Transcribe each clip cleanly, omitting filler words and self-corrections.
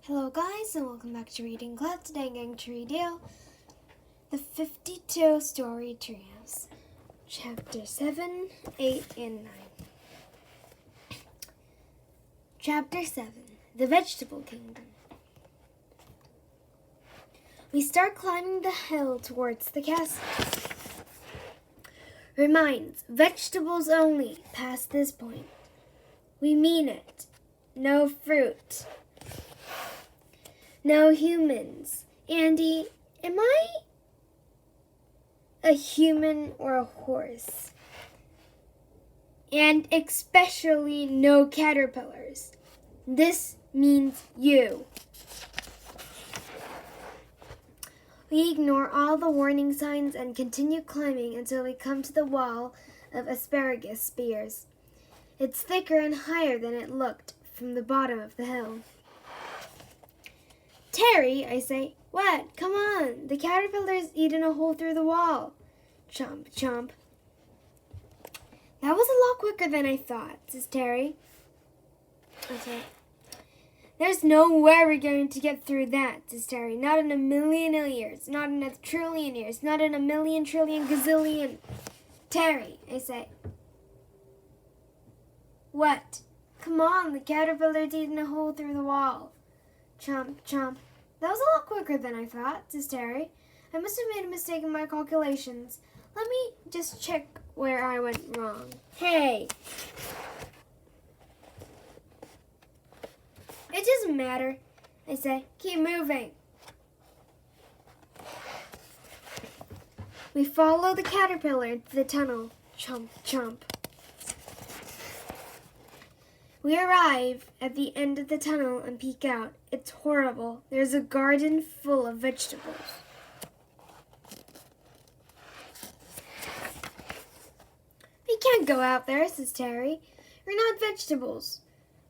Hello guys, and welcome back to Reading Club. Today I'm going to read you the 52 story treehouse, chapter 7, 8, and 9. Chapter 7, The Vegetable Kingdom. We start climbing the hill towards the castle. Reminds, vegetables only past this point. We mean it. No fruit. No humans. Andy, am I a human or a horse? And especially no caterpillars. This means you. We ignore all the warning signs and continue climbing until we come to the wall of asparagus spears. It's thicker and higher than it looked from the bottom of the hill. Terry, I say. What? Come on. The caterpillar's eaten a hole through the wall. Chomp, chomp. That was a lot quicker than I thought, says Terry. Okay. There's no way we're going to get through that, says Terry. Not in a million years. Not in a trillion years. Not in a million, trillion, gazillion. Terry, I say. What? Come on, the caterpillar's eaten a hole through the wall. Chomp, chomp. That was a lot quicker than I thought, says Terry. I must have made a mistake in my calculations. Let me just check where I went wrong. Hey! It doesn't matter, I say. Keep moving. We follow the caterpillar into the tunnel. Chomp, chomp. We arrive at the end of the tunnel and peek out. It's horrible. There's a garden full of vegetables. We can't go out there, says Terry. We're not vegetables.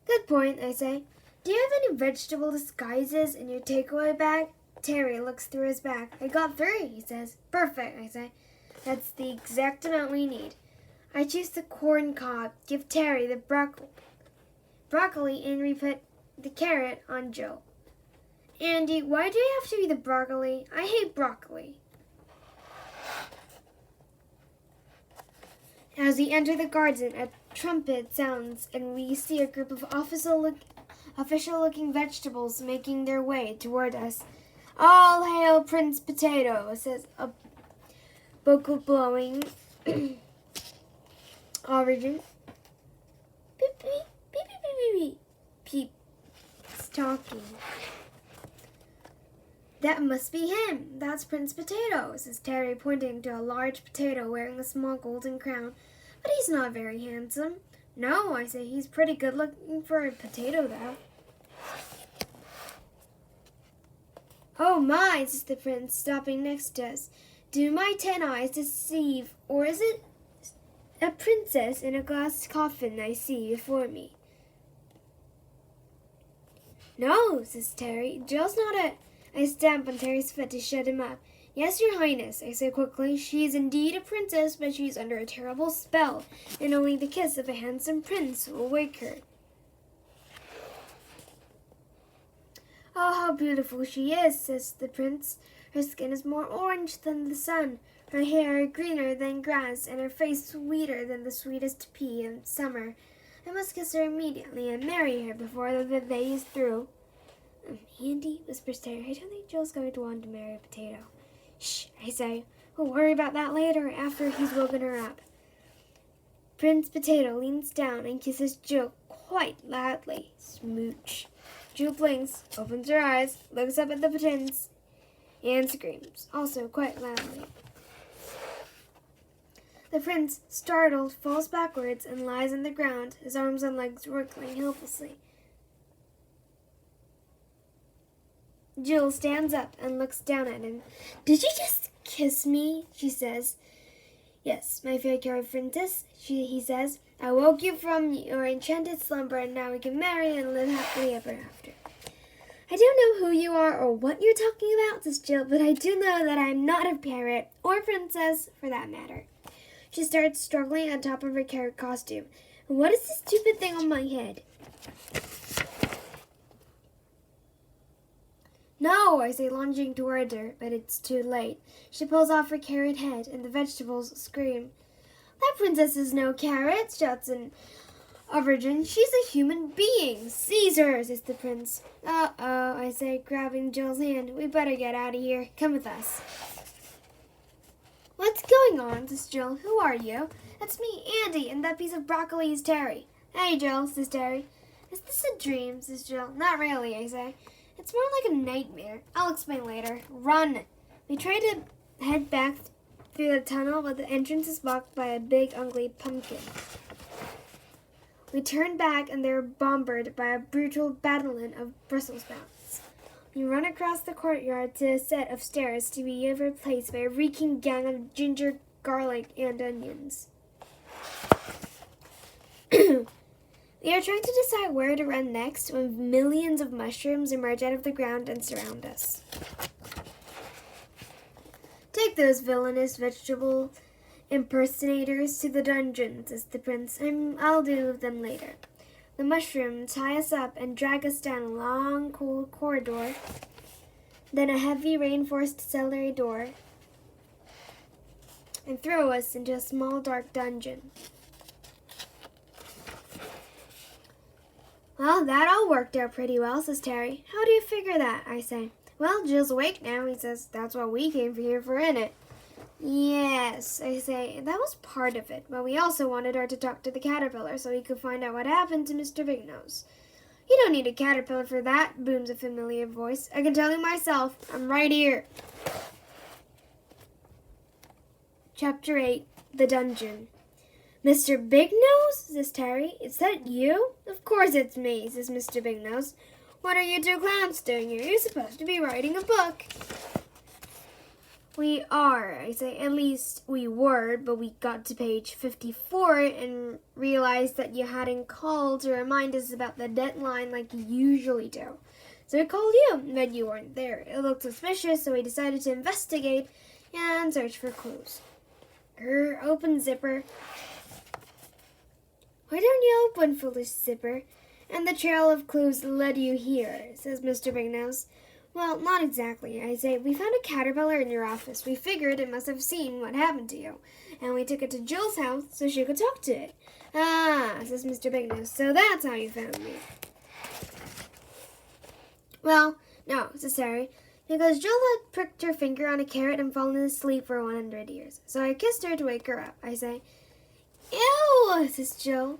Good point, I say. Do you have any vegetable disguises in your takeaway bag? Terry looks through his bag. I got 3, he says. Perfect, I say. That's the exact amount we need. I choose the corn cob. Give Terry the broccoli, and we put the carrot on Joe. Andy, why do you have to be the broccoli? I hate broccoli. As we enter the garden, a trumpet sounds, and we see a group of official-looking vegetables making their way toward us. All hail Prince Potato, says a bugle-blowing origin. Beep, beep. Peeps talking. That must be him. That's Prince Potato, says Terry, pointing to a large potato wearing a small golden crown. But he's not very handsome. No, I say, he's pretty good looking for a potato, though. Oh my, says the prince, stopping next to us. Do my 10 eyes deceive, or is it a princess in a glass coffin I see before me? No, says Terry. Jill's not a... I stamp on Terry's foot to shut him up. Yes, your highness, I say quickly. She is indeed a princess, but she's under a terrible spell, and only the kiss of a handsome prince will wake her. Oh, how beautiful she is, says the prince. Her skin is more orange than the sun, her hair greener than grass, and her face sweeter than the sweetest pea in summer. I must kiss her immediately and marry her before the day is through. Andy, whispers Terry, I don't think Jill's going to want to marry a potato. Shh, I say. We'll worry about that later after he's woken her up. Prince Potato leans down and kisses Jill quite loudly. Smooch. Jill blinks, opens her eyes, looks up at the prince, and screams, also quite loudly. The prince, startled, falls backwards and lies on the ground, his arms and legs wriggling helplessly. Jill stands up and looks down at him. Did you just kiss me? She says. Yes, my fair princess, he says. I woke you from your enchanted slumber, and now we can marry and live happily ever after. I don't know who you are or what you're talking about, says Jill, but I do know that I am not a parrot, or princess, for that matter. She starts struggling on top of her carrot costume. What is this stupid thing on my head? No, I say, lunging toward her, but it's too late. She pulls off her carrot head, and the vegetables scream. That princess is no carrot, shouts an aubergine. She's a human being. Seize her, says the prince. Uh-oh, I say, grabbing Jill's hand. We better get out of here. Come with us. What's going on, says Jill. Who are you? That's me, Andy, and that piece of broccoli is Terry. Hey, Jill, says Terry. Is this a dream, says Jill. Not really, I say. It's more like a nightmare. I'll explain later. Run. We try to head back through the tunnel, but the entrance is blocked by a big, ugly pumpkin. We turn back, and they're bombarded by a brutal battalion of Brussels sprouts. We run across the courtyard to a set of stairs to be replaced by a reeking gang of ginger, garlic, and onions. We are trying to decide where to run next when millions of mushrooms emerge out of the ground and surround us. Take those villainous vegetable impersonators to the dungeon, says the prince. I'll deal with them later. The mushrooms tie us up and drag us down a long, cold corridor, then a heavy reinforced celery door, and throw us into a small, dark dungeon. Well, that all worked out pretty well, says Terry. How do you figure that? I say. Well, Jill's awake now, he says. That's what we came here for, innit? Yes, I say. That was part of it, but we also wanted her to talk to the caterpillar so he could find out what happened to Mr. Big Nose. You don't need a caterpillar for that, booms a familiar voice. I can tell you myself. I'm right here. Chapter 8, The Dungeon. Mr. Big Nose, says Terry. Is that you? Of course it's me, says Mr. Big Nose. What are you two clowns doing here? You're supposed to be writing a book. We are, I say. At least we were, but we got to page 54 and realized that you hadn't called to remind us about the deadline like you usually do. So we called you, but you weren't there. It looked suspicious, so we decided to investigate and search for clues. Open zipper. Why don't you open, foolish zipper? And the trail of clues led you here, says Mr. Big Nose. Well, not exactly, I say. We found a caterpillar in your office. We figured it must have seen what happened to you. And we took it to Jill's house so she could talk to it. Ah, says Mr. Big Nose, so that's how you found me. Well, no, says Harry, because Jill had pricked her finger on a carrot and fallen asleep for 100 years. So I kissed her to wake her up. I say, Ew, says Jill.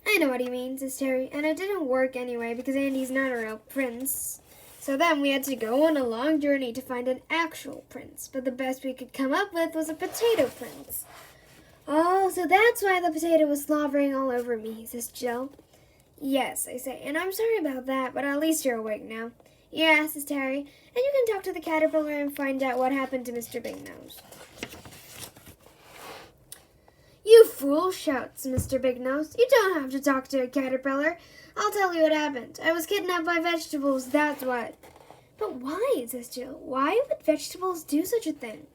I know what he means, says Terry, and it didn't work anyway because Andy's not a real prince. So then we had to go on a long journey to find an actual prince, but the best we could come up with was a potato prince. Oh, so that's why the potato was slobbering all over me, says Jill. Yes, I say, and I'm sorry about that, but at least you're awake now. Yeah, says Terry, and you can talk to the caterpillar and find out what happened to Mr. Big Nose. You fool, shouts Mr. Big Nose. You don't have to talk to a caterpillar. I'll tell you what happened. I was kidnapped by vegetables, that's what. But why, says Jill. Why would vegetables do such a thing?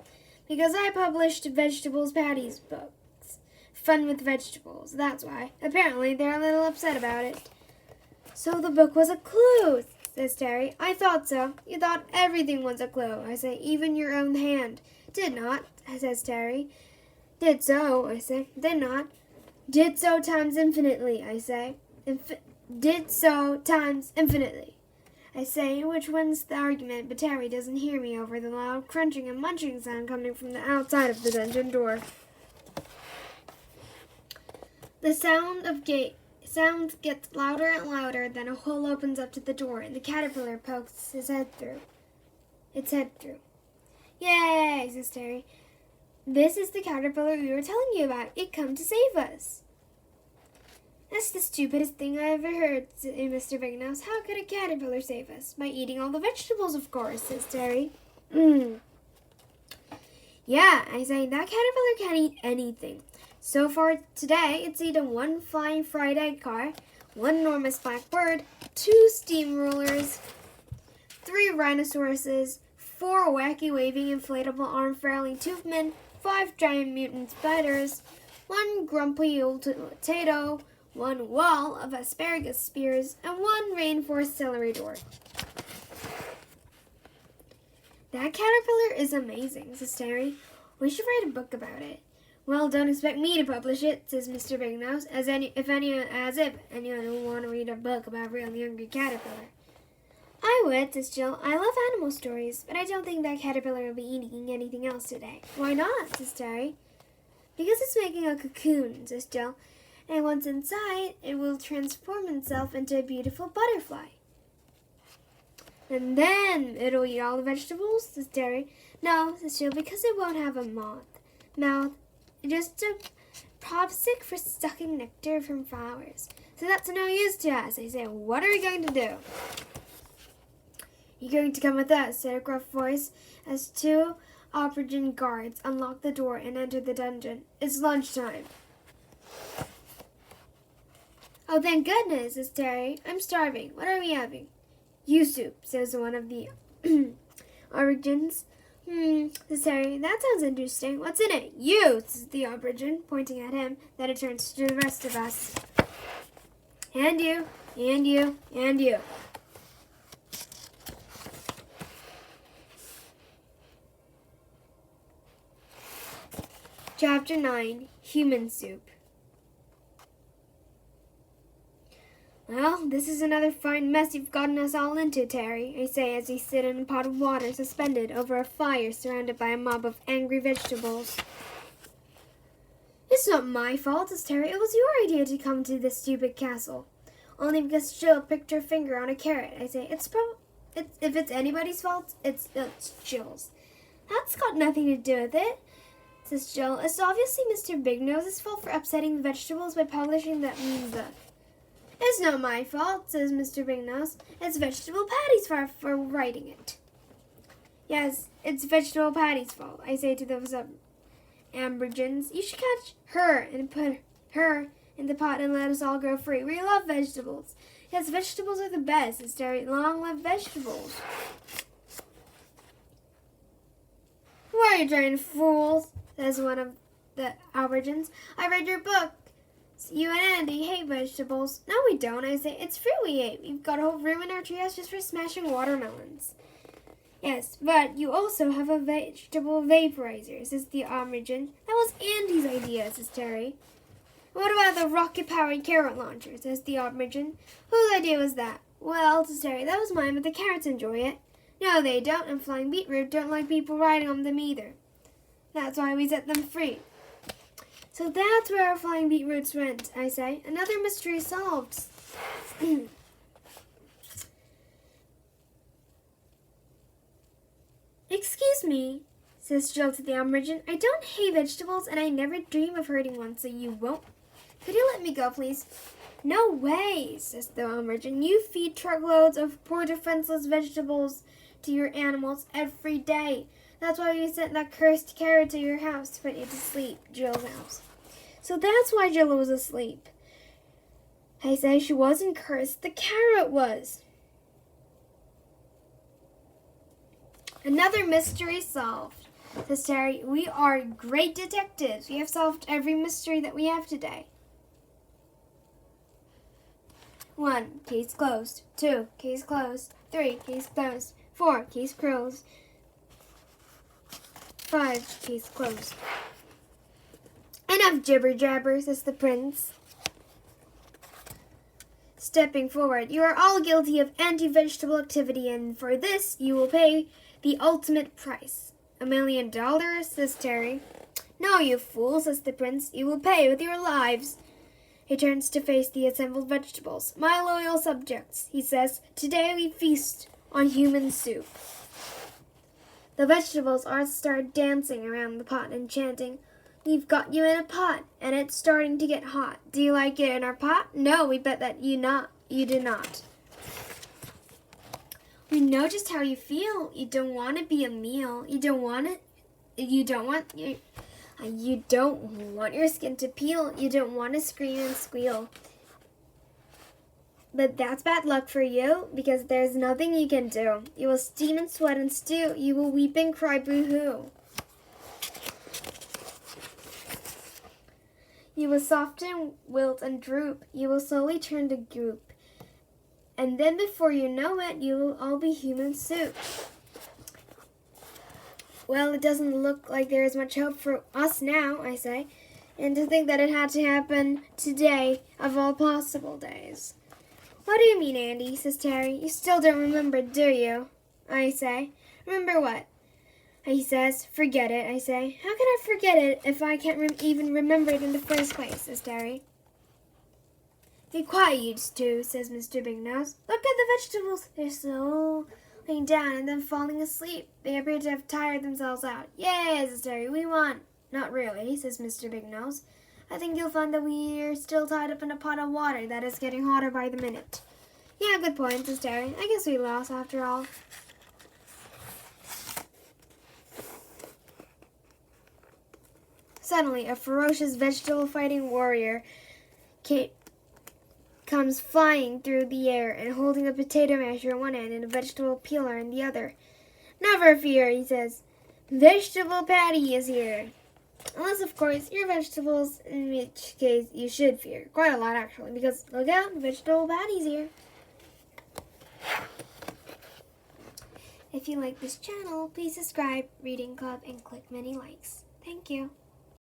Because I published Vegetables Patty's books. Fun with Vegetables, that's why. Apparently they're a little upset about it. So the book was a clue, says Terry. I thought so. You thought everything was a clue. I say, even your own hand. Did not, says Terry. Did so, I say. Did not. Did so times infinitely, I say. Did so times infinitely. I say, which wins the argument, but Terry doesn't hear me over the loud crunching and munching sound coming from the outside of the dungeon door. The sound gets louder and louder, then a hole opens up to the door, and the caterpillar pokes its head through. Yay, says Terry. This is the caterpillar we were telling you about. It come to save us. That's the stupidest thing I ever heard, said Mr. Big Nose. How could a caterpillar save us? By eating all the vegetables, of course, says Terry. Yeah, I say, that caterpillar can't eat anything. So far today, it's eaten 1 flying fried egg car, 1 enormous black bird, 2 steamrollers, 3 rhinoceroses, 4 wacky waving inflatable arm flailing tooth men, 5 giant mutant spiders, 1 grumpy old potato, 1 wall of asparagus spears, and 1 reinforced celery door. That caterpillar is amazing, says Terry. We should write a book about it. Well, don't expect me to publish it, says Mr. Big Nose, as if anyone would want to read a book about a really hungry caterpillar. I would, says Jill. I love animal stories, but I don't think that caterpillar will be eating anything else today. Why not, says Terry. Because it's making a cocoon, says Jill, and once inside, it will transform itself into a beautiful butterfly. And then it'll eat all the vegetables, says Terry. No, says Jill, because it won't have a mouth. Just a probstick for sucking nectar from flowers. So that's no use to us. I say, what are we going to do? You're going to come with us, said a gruff voice, as two aubergine guards unlocked the door and entered the dungeon. It's lunchtime. Oh, thank goodness, says Terry. I'm starving. What are we having? You soup, says one of the aubergines. Says Terry. That sounds interesting. What's in it? You, says the aubergine, pointing at him. Then it turns to the rest of us. And you, and you, and you. Chapter 9, Human Soup. Well, this is another fine mess you've gotten us all into, Terry, I say as we sit in a pot of water suspended over a fire surrounded by a mob of angry vegetables. It's not my fault, says Terry. It was your idea to come to this stupid castle. Only because Jill pricked her finger on a carrot, I say. If it's anybody's fault, it's Jill's. That's got nothing to do with it, says Jill. It's obviously Mr. Big Nose's fault for upsetting the vegetables by publishing that mean book. It's not my fault, says Mr. Big Nose. It's Vegetable Patty's fault for writing it. Yes, it's Vegetable Patty's fault, I say to those aubergines. You should catch her and put her in the pot and let us all grow free. We love vegetables. Yes, vegetables are the best, says Terry. Long live vegetables. Who are you trying to fool? Says one of the aubergines. I read your book. You and Andy hate vegetables. No, we don't, I say. It's fruit we ate. We've got a whole room in our treehouse just for smashing watermelons. Yes, but you also have a vegetable vaporizer, says the aubergine. That was Andy's idea, says Terry. What about the rocket-powered carrot launcher, says the aubergine. Whose idea was that? Well, says Terry, that was mine, but the carrots enjoy it. No, they don't, and flying beetroot don't like people riding on them either. That's why we set them free. So that's where our flying beetroots went, I say. Another mystery solved. Excuse me, says Jill to the aubergine. I don't hate vegetables, and I never dream of hurting one, so you won't. Could you let me go, please? No way, says the aubergine. You feed truckloads of poor defenseless vegetables to your animals every day. That's why we sent that cursed carrot to your house to put you to sleep, Jill's house. So that's why Jill was asleep. I say she wasn't cursed. The carrot was. Another mystery solved, says Terry. We are great detectives. We have solved every mystery that we have today. 1, case closed. 2, case closed. 3, case closed. 4, case closed. 5, case closed. Enough jibber-jabber, says the prince. Stepping forward, you are all guilty of anti-vegetable activity, and for this you will pay the ultimate price. $1 million, says Terry. No, you fool, says the prince. You will pay with your lives. He turns to face the assembled vegetables. My loyal subjects, he says, today we feast on human soup. The vegetables all start dancing around the pot and chanting, We've got you in a pot, and it's starting to get hot. Do you like it in our pot? No, we bet that you do not. We know just how you feel. You don't want to be a meal. You don't want your skin to peel. You don't want to scream and squeal. But that's bad luck for you, because there's nothing you can do. You will steam and sweat and stew. You will weep and cry boo-hoo. You will soften, wilt, and droop. You will slowly turn to goop. And then before you know it, you will all be human soup. Well, it doesn't look like there is much hope for us now, I say. And to think that it had to happen today, of all possible days. What do you mean, Andy? Says Terry. You still don't remember, do you? I say. Remember what? He says. Forget it, I say. How can I forget it if I can't even remember it in the first place, says Terry. Be quiet, you two, says Mr. Big Nose. Look at the vegetables. They're so laying down and then falling asleep. They appear to have tired themselves out. Yay, says Terry. We won. Not really, says Mr. Big Nose. I think you'll find that we're still tied up in a pot of water that is getting hotter by the minute. Yeah, good point, says Terry. I guess we lost after all. Suddenly, a ferocious vegetable-fighting warrior comes flying through the air and holding a potato masher in one hand and a vegetable peeler in the other. Never fear, he says. Vegetable Patty is here. Unless, of course, you're vegetables, in which case you should fear. Quite a lot, actually, because look out, Vegetable Patty's here. If you like this channel, please subscribe, Reading Club, and click many likes. Thank you.